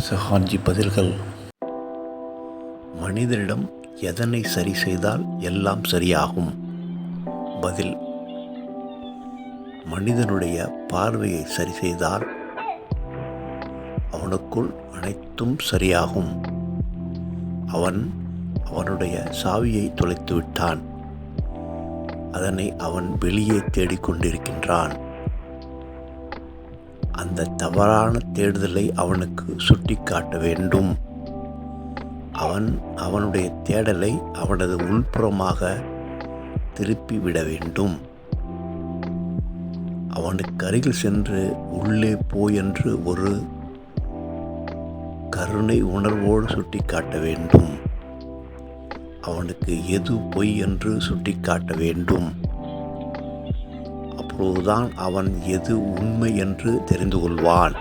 சஹான்ஜி பதில்கள். மனிதனிடம் எதனை சரி செய்தால் எல்லாம் சரியாகும்? பதில்: மனிதனுடைய பார்வையை சரி செய்தால் அவனுக்குள் அனைத்தும் சரியாகும். அவன் அவனுடைய சாவியை தொலைத்து விட்டான். அதனை அவன் வெளியே தேடிக்கொண்டிருக்கின்றான். அந்த தவறான தேடுதலை அவனுக்கு சுட்டிக்காட்ட வேண்டும். அவன் அவனுடைய தேடலை அவனது உள்புறமாக திருப்பி விட வேண்டும். அவனுக்கு அருகில் சென்று உள்ளே போ என்று ஒரு கருணை உணர்வோடு சுட்டிக்காட்ட வேண்டும். அவனுக்கு எது பொய் என்று சுட்டிக்காட்ட வேண்டும். அப்போதுதான் அவன் எது உண்மை என்று தெரிந்து கொள்வான்.